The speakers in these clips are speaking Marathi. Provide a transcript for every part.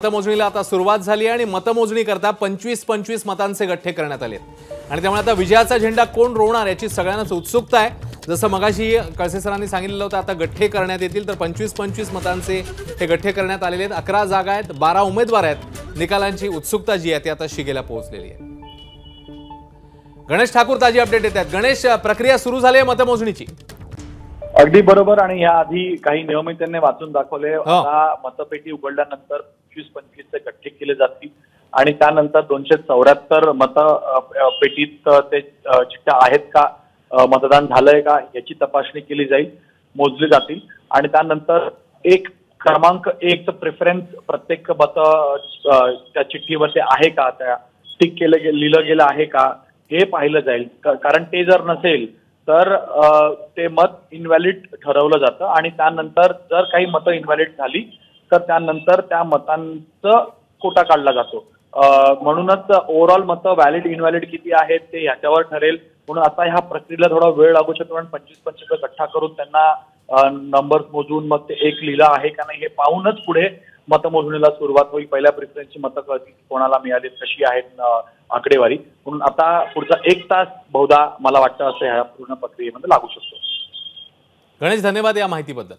मतमोजणीला आता सुरुवात झाली आणि मतमोजणी करता 25-25 मतांचे गठ्ठे करण्यात आले आणि त्यामुळे आता विजयाचा झेंडा कोण रोवणार याची सगळ्यांनाच उत्सुकता आहे। जसं मगाशी कळसे सरांनी सांगितलं होतं आता गठ्ठे करण्यात येतील, तर 25-25 मतांचे हे गठ्ठे करण्यात आलेले आहेत। 11 जागा आहेत, 12 उमेदवार आहेत। निकालांची उत्सुकता जी आहे ती आता शिगेला पोहोचलेली आहे। गणेश ठाकूर ताजी अपडेट देत आहेत। गणेश, प्रक्रिया सुरू झाली आहे मतमोजणीची? अगदी बरोबर, आणि या आधी काही नियम त्यांनी वाचून दाखवले। आता मतपेटी उघडल्यानंतर 25-25 चे गठ्ठे केले जातील आणि त्यानंतर 274 मतपेटीत ते चिठ्ठ्या आहेत का, मतदान झालंय का याची तपासणी केली जाईल, मोजली जातील आणि त्यानंतर एक क्रमांक 1चं प्रेफरन्स प्रत्येक मत त्या चिठ्ठीवरती आहे का, त्या टिक लिहिलं गेलं आहे का हे पाहिलं जाईल। कारण ते जर नसेल तर ते मत इनव्हॅलिड ठरवलं जातं आणि त्यानंतर जर काही मतं इनव्हॅलिड झाली तर त्यानंतर त्या मतांचं कोटा काढला जातो। म्हणूनच ओव्हरऑल मतं व्हॅलिड इनव्हॅलिड किती आहेत ते ह्याच्यावर ठरेल। म्हणून आता ह्या प्रक्रियेला थोडा वेळ लागू शकतो, पण 25-25 गठ्ठा करून त्यांना नंबर्स मोजून मग ते एक लिहिलं आहे का नाही हे पाहूनच पुढे मतमोजणीला सुरुवात होईल। पहिल्या प्रेफरन्सची मतं कळतील कोणाला मिळाली, कशी आहेत आकडेवारी। म्हणून आता पुढचा 1 तास बहुधा मला वाटतं असं ह्या पूर्ण प्रक्रियेमध्ये लागू शकतो। गणेश, धन्यवाद या माहितीबद्दल।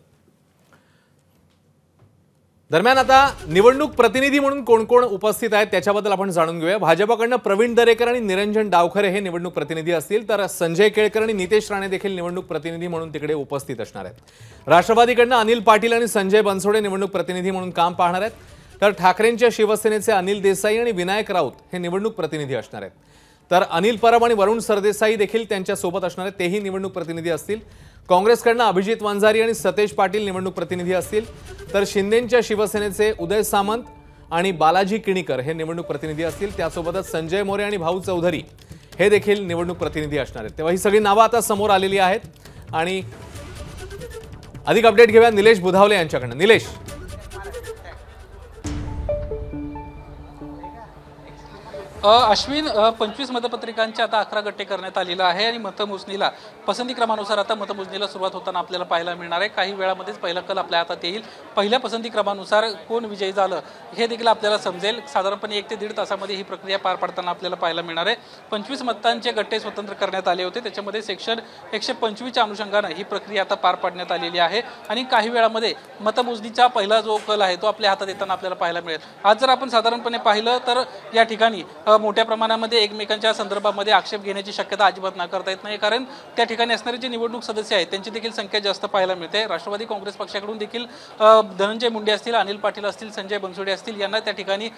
दरम्यान आता निवडणूक प्रतिनिधी म्हणून कोण कोण उपस्थित आहेत त्याच्याबद्दल आपण जाणून घेऊया। भाजपकडनं प्रवीण दरेकर आणि निरंजन डावखरे हे निवडणूक प्रतिनिधी असतील, तर संजय केळकर आणि नितेश राणे देखील निवडणूक प्रतिनिधी म्हणून तिकडे उपस्थित असणार आहेत। राष्ट्रवादीकडनं अनिल पाटील आणि संजय बनसोडे निवडणूक प्रतिनिधी म्हणून काम पाहणार आहेत, तर ठाकरेंच्या शिवसेनेचे अनिल देसाई आणि विनायक राऊत हे निवडणूक प्रतिनिधी असणार आहेत। तर अनिल परब आणि वरुण सरदेसाई देखील त्यांच्या सोबत असणार आहेत, तेही निवडणूक प्रतिनिधी असतील। काँग्रेसकडनं अभिजित वंजारी आणि सतेज पाटील निवडणूक प्रतिनिधी असतील, तर शिंदेंच्या शिवसेनेचे उदय सामंत आणि बालाजी किणीकर हे निवडणूक प्रतिनिधी असतील। त्यासोबतच संजय मोरे आणि भाऊ चौधरी हे देखील निवडणूक प्रतिनिधी असणार आहेत। तेव्हा ही सगळी नावं आता समोर आलेली आहेत आणि अधिक अपडेट घेऊया निलेश बुधावले यांच्याकडनं। निलेश, अश्विन, 25 मतपत्रिकांचे आता 11 गट्टे करण्यात आलेला आहे आणि मतमोजणीला पसंती क्रमानुसार आता मतमोजणीला सुरुवात होताना आपल्याला पाहायला मिळणार आहे। काही वेळामध्येच पहिला कल आपल्या हातात येईल। पहिल्या पसंती क्रमानुसार कोण विजयी झालं हे देखील आपल्याला समजेल। साधारणपणे 1 ते 1.5 तासामध्ये ही प्रक्रिया पार पाडताना आपल्याला पाहायला मिळणार आहे। 25 मतांचे गट्टे स्वतंत्र करण्यात आले होते, त्याच्यामध्ये सेक्शन 125च्या अनुषंगाने ही प्रक्रिया आता पार पाडण्यात आलेली आहे आणि काही वेळामध्ये मतमोजणीचा पहिला जो कल आहे तो आपल्या हातात येताना आपल्याला पाहायला मिळेल। आज जर आपण साधारणपणे पाहिलं तर या ठिकाणी मोठ्या प्रमाणामध्ये एकमेकांच्या संदर्भामध्ये आक्षेप घेण्याची शक्यता अजिबात नाकारता येत नाही, कारण त्या ठिकाणी असणारे जे निवडणूक सदस्य आहेत त्यांची देखील संख्या जास्त पाहायला मिळते। राष्ट्रवादी काँग्रेस पक्षाकडून देखील धनंजय मुंडे असतील, अनिल पाटील असतील, संजय बनसोडे असतील यांना त्या ठिकाणी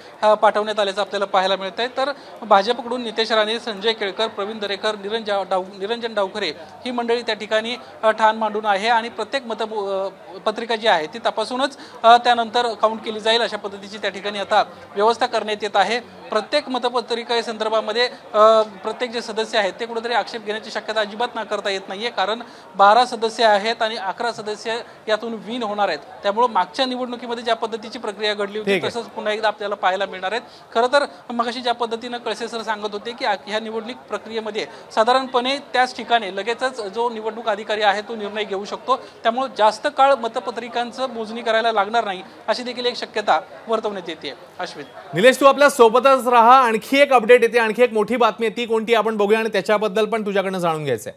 पाठवण्यात आल्याचं आपल्याला पाहायला मिळतंय। तर भाजपकडून नितेश राणे, संजय केळकर, प्रवीण दरेकर, निरंजन डावखरे ही मंडळी त्या ठिकाणी ठाण मांडून आहे आणि प्रत्येक मतपत्रिका जी आहे ती तपासूनच त्यानंतर काउंट केली जाईल अशा पद्धतीची त्या ठिकाणी आता व्यवस्था करण्यात येत आहे। प्रत्येक मतपत्रिका संदर्भामध्ये प्रत्येक जे सदस्य आहेत ते कुठेतरी आक्षेप घेण्याची शक्यता अजिबात नाकारता येत नाहीये, कारण 12 सदस्य आहेत आणि 11 सदस्य यातून विन होणार आहेत। त्यामुळे मागच्या निवडणुकीमध्ये ज्या पद्धतीची प्रक्रिया घडली होती तसंच पुन्हा एकदा आपल्याला पाहायला मिळणार आहेत। खरं तर मगाशी ज्या पद्धतीनं कळसे सर सांगत होते की ह्या निवडणूक प्रक्रियेमध्ये साधारणपणे त्याच ठिकाणी लगेचच जो निवडणूक अधिकारी आहे तो निर्णय घेऊ शकतो, त्यामुळे जास्त काळ मतपत्रिकांचं मोजणी करायला लागणार नाही अशी देखील एक शक्यता वर्तवण्यात येते। अश्विन, निलेश, तू आपल्या सोबतच राहा। आणखी एक अपडेट येते, आणखी एक मोठी बातमी आहे, ती कोणती आपण बघूया आणि त्याच्याबद्दल पण तुझ्याकडनं जाणून घ्यायचंय।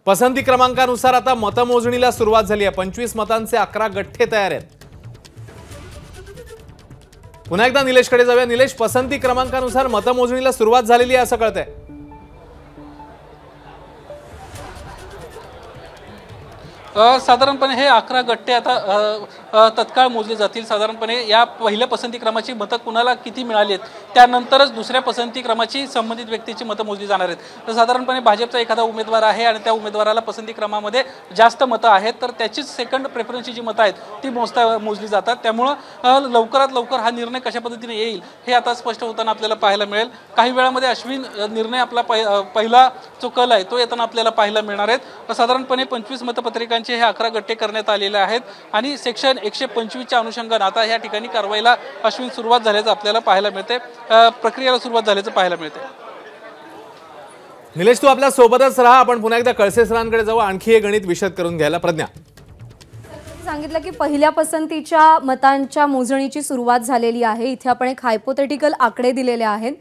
पसंती क्रमांकानुसार आता मतमोजणीला सुरुवात झाली आहे। 25 मतांचे 11 गठ्ठे तयार आहेत। पुन्हा एकदा निलेशकडे जाऊया। निलेश, पसंती क्रमांकानुसार मतमोजणीला सुरुवात झालेली आहे असं कळतंय? साधारणपणे हे 11 गट्टे आता तत्काळ मोजले जातील। साधारणपणे या पहिल्या पसंती क्रमाची मतं कुणाला किती मिळाली आहेत त्यानंतरच दुसऱ्या पसंती क्रमाची संबंधित व्यक्तीची मतं मोजली जाणार आहेत। तर साधारणपणे भाजपचा एखादा उमेदवार आहे आणि त्या उमेदवाराला पसंती क्रमामध्ये जास्त मतं आहेत तर त्याची सेकंड प्रेफरन्सची जी मतं आहेत ती मोजली जातात। त्यामुळं लवकरात लवकर हा निर्णय कशा पद्धतीने येईल हे आता स्पष्ट होताना आपल्याला पाहायला मिळेल। काही वेळामध्ये अश्विन, निर्णय आपला पहिला जो कल आहे तो येताना आपल्याला पाहायला मिळणार आहेत। साधारणपणे 25 मतपत्रिकांचे हे 11 गट्टे करण्यात आलेले आहेत आणि सेक्शन 125च्या अनुषंगाने आता या ठिकाणी कारवाईला अश्विन सुरुवात झाल्याचं आपल्याला पाहायला मिळते, प्रक्रियेला सुरुवात झाल्याचं पाहायला मिळते। निलेश, तू आपल्या सोबतच राहा। आपण पुन्हा एकदा कळसे सरांकडे जाऊ आणखी एक गणित विशद करून घ्यायला। प्रज्ञा, सांगितलं की पहिल्या पसंतीच्या मतांच्या मोजणीची सुरुवात झालेली आहे. इथे आपण एक हायपोथेटिकल आकडे दिलेले आहेत.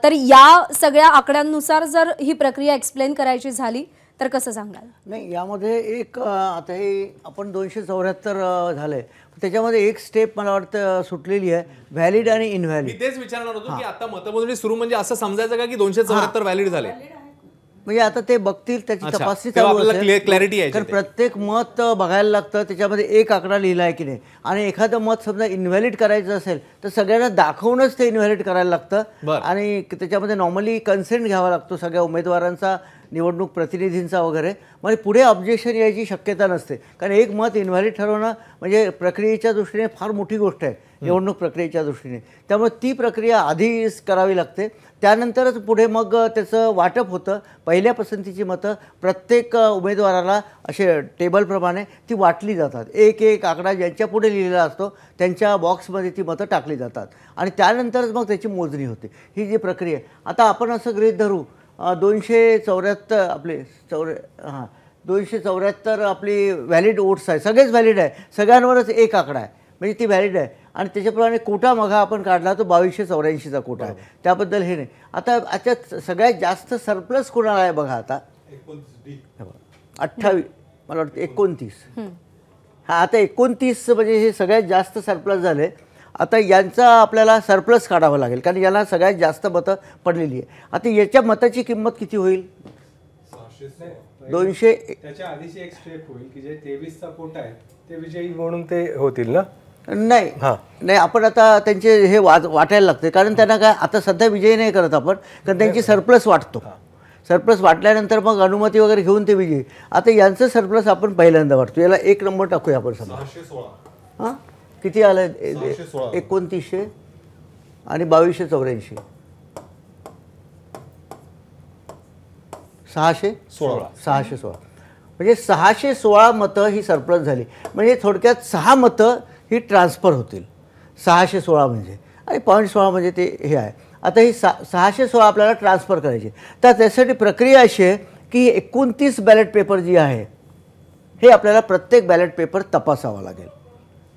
तर या सगळ्या आकड्यांनुसार जर ही प्रक्रिया एक्सप्लेन करायची झाली तर कसं सांगाल? नाही, यामध्ये एक आता हे आपण 274 झालंय, त्याच्यामध्ये एक स्टेप मला वाटतं सुटलेली आहे, व्हॅलिड आणि मी इनव्हॅलिड. तेच विचारणार होतो की आता मतमोजणी सुरू म्हणजे असं समजायचं का की 274 व्हॅलिड झाले? म्हणजे आता ते बघतील, त्याची अच्छा, तपासणी तेव्हा चालू आपल्याला असेल. clarity यायची कारण ते. प्रत्येक मत बघायला लागतं, त्याच्यामध्ये एक आकडा लिहिला आहे की नाही, आणि एखादं मत समजा इन्व्हॅलिड करायचं असेल तर सगळ्यांना दाखवूनच ते इन्व्हॅलिड करायला लागतं. बरं. आणि त्याच्यामध्ये नॉर्मली कन्सेंट घ्यावा लागतो सगळ्या उमेदवारांचा, निवडणूक प्रतिनिधींचा वगैरे. म्हणजे पुढे ऑब्जेक्शन यायची शक्यता नसते, कारण एक मत इन्व्हॅलिड ठरवणं म्हणजे प्रक्रियेच्या दृष्टीने फार मोठी गोष्ट आहे, निवडणूक प्रक्रियेच्या दृष्टीने. त्यामुळे ती प्रक्रिया आधीच करावी लागते, त्यानंतरच पुढे मग त्याचं वाटप होतं. पहिल्या पसंतीची मतं प्रत्येक उमेदवाराला असे टेबलप्रमाणे ती वाटली जातात. एक एक आकडा ज्यांच्या पुढे लिहिलेला असतो त्यांच्या बॉक्समध्ये ती मतं टाकली जातात आणि त्यानंतरच मग त्याची मोजणी होते. ही जी प्रक्रिया आहे, आता आपण असं गृहीत धरू 274 आपले 274 आपली व्हॅलिड वोट्स आहे, सगळेच व्हॅलिड आहे, सगळ्यांवरच एक आकडा आहे, म्हणजे ती व्हॅलिड आहे. आणि त्याच्याप्रमाणे कोटा मग आपण काढला तो 2284चा कोटा आहे, त्याबद्दल हे नाही. आता याच्यात सगळ्यात जास्त सरप्लस कोणाला आहे बघा, आता 28, मला वाटतं 29. हा, आता 29 म्हणजे हे सगळ्यात जास्त सरप्लस झाले. आता यांचा आपल्याला सरप्लस काढावं लागेल, कारण याला सगळ्यात जास्त मतं पडलेली आहे. आता याच्या मताची किंमत किती होईल? 200. त्याच्या आधीची एक स्टेप होईल की जे 23चा कोटा आहे ते विजयी म्हणून ते होतील ना? नाही नाही, आपण आता त्यांचे हे वाटायला लागते, कारण त्यांना काय आता सध्या विजयी नाही करत आपण, कारण त्यांची सरप्लस वाटतो. सरप्लस वाटल्यानंतर मग अनुमती वगैरे घेऊन ते विजयी. आता यांचं सरप्लस आपण पहिल्यांदा वाटतो, याला 1 नंबर टाकूया आपण समजा. 616. हां, किती आलं? 616. 2900 आणि 2284. 616 म्हणजे 616 मतं ही सरप्लस झाली. म्हणजे थोडक्यात 6 मतं ही ट्रान्सफर होतील. 616 म्हणजे आणि 0.16 म्हणजे ते हे आहे. आता ही 616 आपल्याला ट्रान्सफर करायची, तर त्यासाठी प्रक्रिया अशी आहे की 29 बॅलेट पेपर जी आहे हे आपल्याला प्रत्येक बॅलेट पेपर तपासावा लागेल.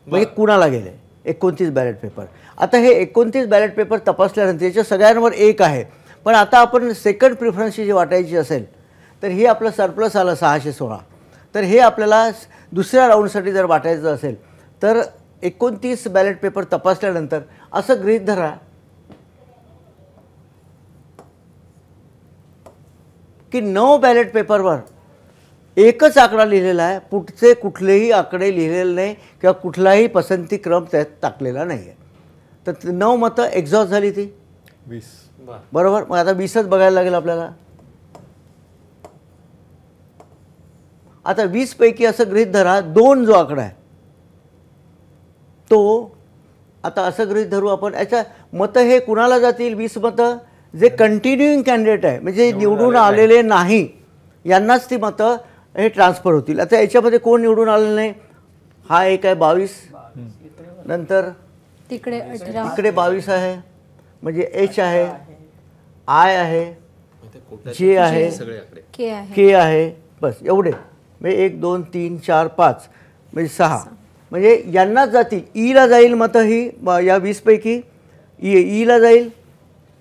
म्हणजे कुणाला गेले 29 बॅलेट पेपर. आता हे 29 बॅलेट पेपर तपासल्यानंतर याच्या सगळ्यांवर एक आहे, पण आता आपण सेकंड प्रिफरन्सची जी वाटायची असेल तर ही आपलं सरप्लस आलं 616. तर हे आपल्याला दुसऱ्या राऊंडसाठी जर वाटायचं असेल तर 29 बॅलेट पेपर तपासल्यानंतर असं गृहीत धरा की 9 बॅलेट पेपरवर एकच आकडा लिहिलेला आहे, पुढचे कुठलेही आकडे लिहिलेले नाही किंवा कुठलाही पसंती क्रम त्यात टाकलेला नाही आहे. तर 9 मतं एक्झॉस्ट झाली ती 20. बरोबर. मग आता 20च बघायला लागेल आपल्याला. आता 20 पैकी असं गृहीत धरा 2 जो आकडा आहे तो, आता असं गृहीत धरू आपण, याच्या मतं हे कुणाला जातील? 20 मतं जे कंटिन्युईंग कॅन्डिडेट आहे, म्हणजे निवडून आलेले नाही यांनाच ती मतं हे ट्रान्सफर होतील. आता याच्यामध्ये कोण निवडून आलेलं नाही? हा एक आहे 22, नंतर तिकडे 18, इकडे 22 आहे, म्हणजे एच आहे, आय आहे, जे आहे, के आहे. के आहे, बस एवढे. म्हणजे 1 2 3 4 5 म्हणजे 6, म्हणजे यांनाच जातील. ईला जाईल मतं ही या 20 पैकी. ईला जाईल,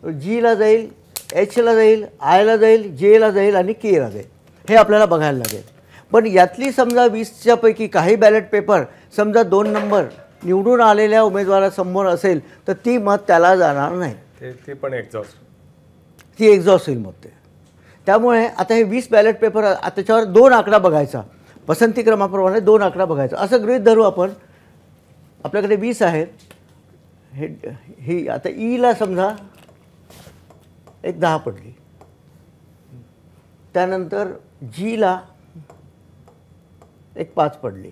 जीला जाईल, एचला जाईल, आयला जाईल, जेला जाईल आणि केला जाईल. हे आपल्याला बघायला लागेल. पण यातली समजा 20च्या पैकी काही बॅलेट पेपर समजा 2 नंबर निवडून आलेल्या उमेदवारासमोर असेल तर ती मत त्याला जाणार नाही, ते पण एक्झॉस्ट, ती एक्झॉस्ट होईल मग ते. त्यामुळे आता हे 20 बॅलेट पेपर, त्याच्यावर 2 आकडा बघायचा, पसंती क्रमाप्रमाणे 2 आकडा बघायचा. असं गृहीत धरू आपण आपल्याकडे 20 आहे, ही आता ईला समजा एक 10 पडली, त्यानंतर जीला एक 5 पडली,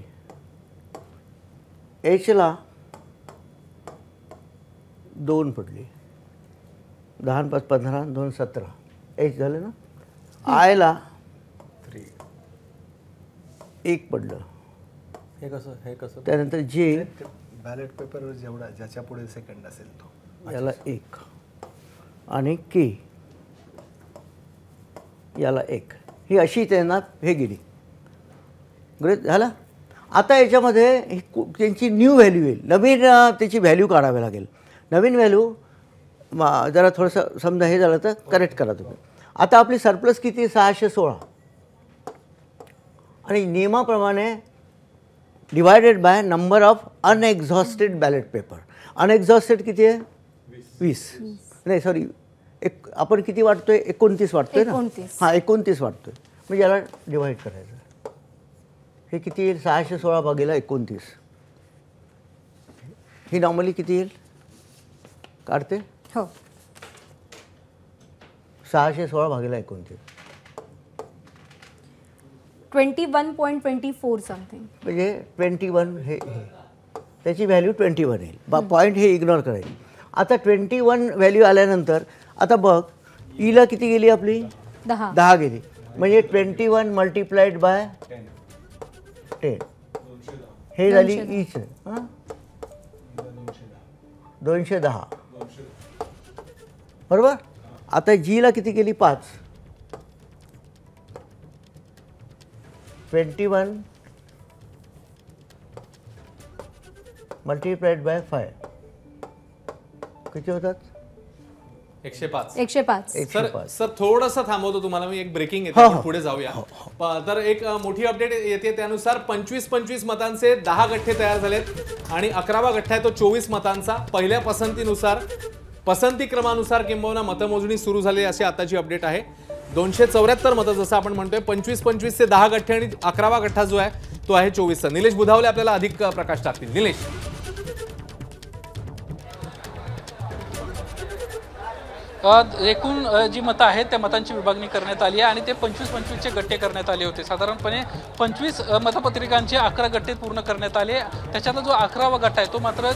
एचला 2 पडली, 10 5 15 2 17 एच झालं ना. आयला 1 पडलं, हे कसं त्यानंतर जे बॅलेट पेपरवर जेवढा ज्याच्या पुढे सेकंड असेल तो याला 1 आणि के याला 1, ही अशी त्यांना हे गेली. ग्रेट झालं. आता याच्यामध्ये त्यांची न्यू व्हॅल्यू येईल, नवीन त्याची व्हॅल्यू काढावी लागेल. नवीन व्हॅल्यू जरा थोडंसं समजा हे झालं तर करेक्ट करा तुम्ही. आता आपली सरप्लस किती 616 आणि नियमाप्रमाणे divided by number of unexhausted ballot paper. Unexhausted किती आहे 20 नाही सॉरी आपण किती वाटतोय 29 वाटतोय ना. 29. 29 वाटतोय म्हणजे याला डिवाईड करायचं. हे किती येईल 616 भागीला 29. ही नॉर्मली किती येईल काढते हो 616 भागीला 29 21.24 समथिंग म्हणजे 21 हे त्याची व्हॅल्यू 21 येईल. पॉईंट हे इग्नोर करायची. आता 21 व्हॅल्यू आल्यानंतर आता बघ ईला किती गेली आपली 10 गेली म्हणजे 21 मल्टिप्लाइड बाय 10 हे झाली ईच 210 बरोबर. आता जीला किती गेली 5 21 मल्टिप्लाइड बाय 5 किती होतात 105. 105. सर थोडंसं थांबवतो तुम्हाला मी. एक ब्रेकिंग येते, हो, आपण हो. पुढे जाऊया. तर एक मोठी अपडेट येते त्यानुसार 25-25 मतांचे 10 गठ्ठे तयार झालेत आणि 11वा गठ्ठा आहे तो 24 मतांचा. पहिल्या पसंतीनुसार पसंती क्रमानुसार किंबहुना मतमोजणी सुरू झाली अशी आताची अपडेट आहे. 274 मतं जसं आपण म्हणतोय. 25-25 चे 10 गठ्ठे आणि 11वा गठ्ठा जो आहे तो आहे 24चा. निलेश बुधावले आपल्याला अधिक प्रकाश टाकतील. निलेश. एकूण जी मतं आहेत त्या मतांची विभागणी करण्यात आली आहे आणि ते 25-25चे गट्टे करण्यात आले होते. साधारणपणे 25 मतपत्रिकांचे 11 गट्टे पूर्ण करण्यात आले. त्याच्यात जो 11वा गट्टा आहे तो मात्र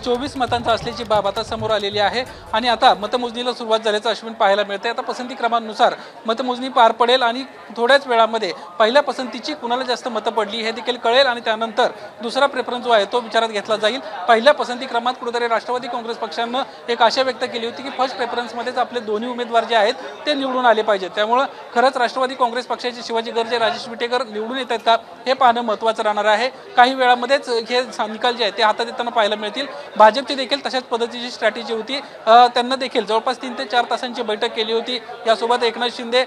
24 मतांचा असल्याची बाब आता समोर आलेली आहे आणि आता मतमोजणीला सुरुवात झाल्याचं अश्विन पाहायला मिळते. आता पसंती क्रमांनुसार मतमोजणी पार पडेल आणि थोड्याच वेळामध्ये पहिल्या पसंतीची कुणाला जास्त मतं पडली हे देखील कळेल आणि त्यानंतर दुसरा प्रेफरन्स जो आहे तो विचारात घेतला जाईल. पहिल्या पसंती क्रमात कुठेतरी राष्ट्रवादी काँग्रेस पक्षानं एक आशा व्यक्त केली होती की फर्स्ट प्रेफरन्समध्येच आपले दोन्ही उमेदवार जे आहेत ते निवडून आले पाहिजेत. त्यामुळे खरंच राष्ट्रवादी काँग्रेस पक्षाचे शिवाजी गर्जे राजेश विटेकर निवडून येत आहेत का हे पाहणं महत्त्वाचं राहणार आहे. काही वेळामध्येच हे निकाल जे आहेत ते हातात येताना पाहायला मिळतील. भाजपची देखील तशाच पद्धतीची स्ट्रॅटेजी होती. त्यांना देखील जवळपास 3 ते 4 तासांची बैठक केली होती. यासोबत एकनाथ शिंदे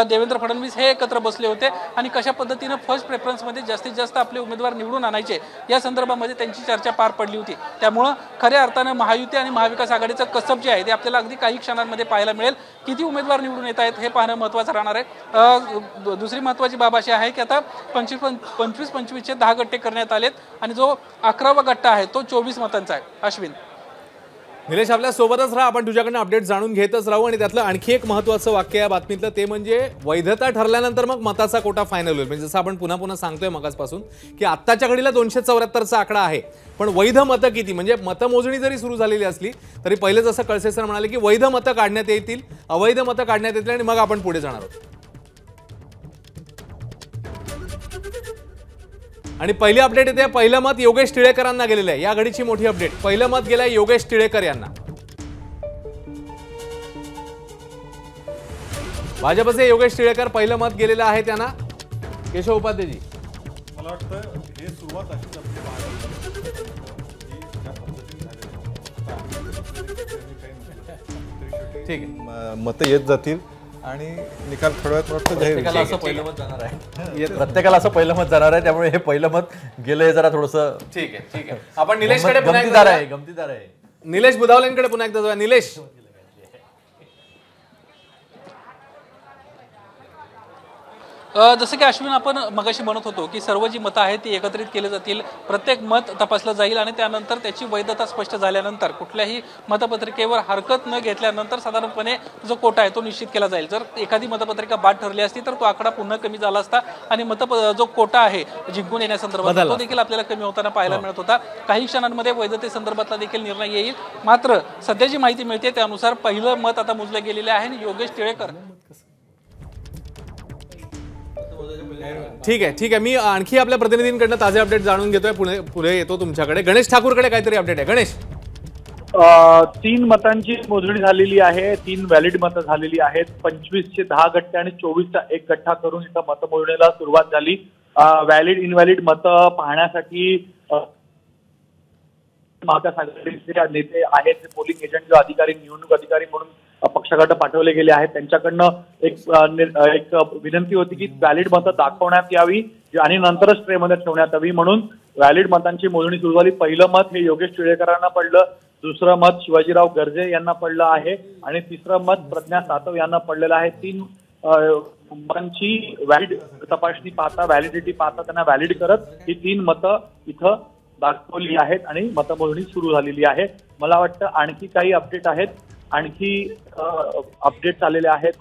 देवेंद्र फडणवीस हे एकत्र बसले होते आणि कशा पद्धतीनं फर्स्ट प्रेफरन्समध्ये जास्तीत जास्त आपले उमेदवार निवडून आणायचे या संदर्भामध्ये त्यांची चर्चा पार पडली होती. त्यामुळं खऱ्या अर्थानं महायुती आणि महाविकास आघाडीचं कसब जे आहे ते आपल्याला अगदी काही क्षणांमध्ये पाहायला मिळेल. किती उमेदवार निवडून येत आहेत हे पाहणं महत्त्वाचं राहणार आहे. दुसरी महत्त्वाची बाब अशी आहे की आता 25-25चे 10 गट्टे करण्यात आलेत आणि जो 11वा गट्टा आहे तो 24 मतांचा आहे. अश्विन. निलेश आपल्या सोबतच राहा. आपण तुझ्याकडनं अपडेट जाणून घेतच राहू आणि त्यातलं आणखी एक महत्त्वाचं वाक्य या बातमीतलं ते म्हणजे वैधता ठरल्यानंतर मग मताचा कोटा फायनल होईल. म्हणजे जसं आपण पुन्हा पुन्हा सांगतोय मगाचपासून की आत्ताच्या घडीला 274चा आकडा आहे पण वैध मतं किती म्हणजे मतमोजणी जरी सुरू झालेली असली तरी पहिले जसं कळसे सर म्हणाले की वैध मतं काढण्यात येतील अवैध मतं काढण्यात येतील आणि मग आपण पुढे जाणार आहोत. आणि पहिली अपडेट येते पहिलं मत योगेश टिळेकरांना गेलेलं आहे. या घडीची मोठी अपडेट. पहिलं मत गेलंय योगेश टिळेकर यांना. भाजपचे योगेश टिळेकर पहिलं मत गेलेलं आहे त्यांना. केशव उपाध्यायजी. मला वाटतं हे सुरुवात अशीच ठीक आहे. मतं येत जातील आणि निकाल थोड्या वेळात वाटतं जाहीर प्रत्येकाला असं पहिलं मत जाणार आहे. प्रत्येकाला असं पहिलं मत जाणार आहे त्यामुळे हे पहिलं मत गेलंय जरा थोडंसं ठीक आहे ठीक आहे. आपण निलेशकडे पुन्हा गमतीदार एकदा आहे गमतीदार आहे. निलेश बुधावलेंकडे पुन्हा एकदा जाऊया. निलेश. जसं की अश्विन आपण मगाशी म्हणत होतो की सर्व जी मतं आहेत ती एकत्रित केली जातील. प्रत्येक मत तपासलं जाईल आणि त्यानंतर त्याची वैधता स्पष्ट झाल्यानंतर कुठल्याही मतपत्रिकेवर हरकत न घेतल्यानंतर साधारणपणे जो कोटा आहे तो निश्चित केला जाईल. जर एखादी मतपत्रिका बाद ठरली असती तर तो आकडा पुन्हा कमी झाला असता आणि जो कोटा आहे जिंकून येण्यासंदर्भात तो देखील आपल्याला कमी होताना पाहायला मिळत होता. काही क्षणांमध्ये वैधतेसंदर्भातला देखील निर्णय येईल. मात्र सध्या जी माहिती मिळते त्यानुसार पहिलं मत आता मोजलं गेलेलं आहे आणि योगेश टिळेकर. ठीक आहे ठीक आहे. मी आणखी आपल्या प्रतिनिधींकडनं ताजे अपडेट जाणून घेतोय. पुढे येतो तुमच्याकडे. गणेश ठाकूरकडे काहीतरी अपडेट आहे. गणेश. 3 मतांची मोजणी झालेली आहे. 3 व्हॅलिड मतं झालेली आहेत. 25चे 10 गट्टे आणि 24चा 1 गठ्ठा करून इथं मतमोजणीला सुरुवात झाली. व्हॅलिड इनव्हॅलिड मतं पाहण्यासाठी महाविकास आघाडीचे नेते आहेत, पोलिंग एजंट किंवा अधिकारी, निवडणूक अधिकारी म्हणून पक्षाकडे पाठवले गेले आहेत. त्यांच्याकडनं एक विनंती होती की व्हॅलिड मतं दाखवण्यात यावी आणि नंतरच ट्रेमध्ये ठेवण्यात यावी, म्हणून व्हॅलिड मतांची मोजणी सुरू झाली. पहिलं मत हे योगेश टिळेकरांना पडलं, दुसरं मत शिवाजीराव गर्जे यांना पडलं आहे आणि तिसरं मत प्रज्ञा सातव यांना पडलेलं आहे. 3 मतांची व्हॅलिड तपासणी पाहता, व्हॅलिडिटी पाहता त्यांना व्हॅलिड करत ही 3 मतं इथं दाखवली आहेत आणि मतमोजणी सुरू झालेली आहे. मला वाटतं आणखी काही अपडेट आहेत, आणखी अपडेट्स आलेले आहेत.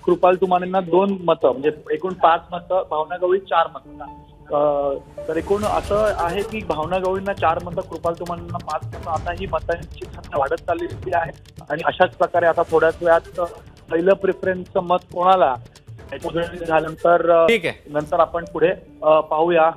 कृपाल तुमानेंना 2 मतं म्हणजे एकूण 5 मतं, भावना गवळी 4 मतं. तर एकूण असं आहे की भावना गवळींना 4 मतं, कृपाल तुमानेंना 5 मतं. आता ही मतांची संख्या वाढत चाललेली आहे आणि अशाच प्रकारे आता थोड्याच वेळात पहिलं प्रेफरन्सचं मत कोणाला झाल्यानंतर ठीक आहे, नंतर आपण पुढे पाहूया.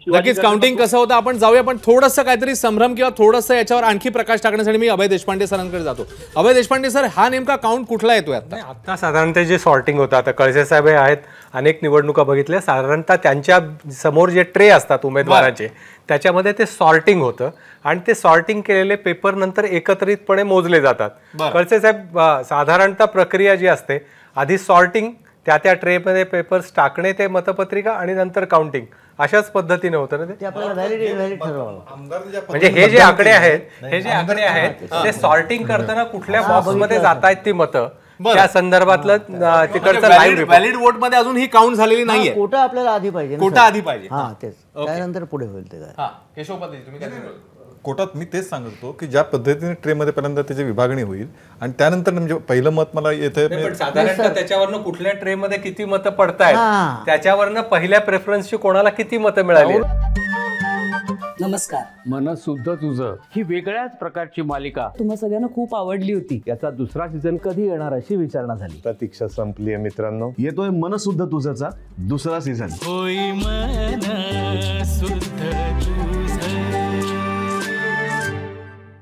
नक्कीच काउंटिंग कसं होतं आपण जाऊया, पण थोडंसं काहीतरी संभ्रम किंवा थोडंसं याच्यावर आणखी प्रकाश टाकण्यासाठी मी अभय देशपांडे सरांकडे जातो. अभय देशपांडे सर, हा नेमका काउंट कुठला येतोय आता? आता साधारणतः जे सॉर्टिंग होतं, आता कळसे साहेब आहेत, अनेक निवडणुका बघितल्या, साधारणतः त्यांच्या समोर जे ट्रे असतात उमेदवारांचे त्याच्यामध्ये ते सॉर्टिंग होतं आणि ते सॉर्टिंग केलेले पेपर नंतर एकत्रितपणे मोजले जातात. कळसे साहेब साधारणतः प्रक्रिया जी असते, आधी सॉर्टिंग, त्या ट्रेमध्ये पेपर्स टाकणे, ते मतपत्रिका आणि नंतर काउंटिंग, अशाच पद्धतीने होतं ना ते आपल्याला व्हॅलिड इनव्हॅलिड ठरवावं. म्हणजे हे जे आकडे आहेत ते सॉर्टिंग करताना कुठल्या बॉक्समध्ये जात आहेत ती मतं, त्या संदर्भातलं तिकडचं लाईव्ह व्हॅलिड वोट मध्ये अजून ही काउंट झालेली नाहीये. कोटा आपल्याला आधी पाहिजे, कोटा आधी पाहिजे. हा तेच, त्यानंतर पुढे होईल ते काय. केशव पाटील, तुम्ही काय सांगाल? कोटात मी तेच सांगतो की ज्या पद्धतीने ट्रेमध्ये पहिल्यांदा त्याची विभागणी होईल आणि त्यानंतर म्हणजे पहिलं मत मला येतं, साधारणतः त्याच्यावरनं कुठल्या ट्रेमध्ये किती मतं पडतायत, त्याच्यावरनं पहिल्या प्रेफरन्सची कोणाला किती मतं मिळाली. नमस्कार. मन सुद्धा तुझं ही वेगळ्याच प्रकारची मालिका तुम्हा सगळ्यांना खूप आवडली होती. याचा दुसरा सीझन कधी येणार अशी विचारणा झाली. प्रतीक्षा संपली आहे मित्रांनो, येतोय मन सुद्धा तुझाचा दुसरा सीझन.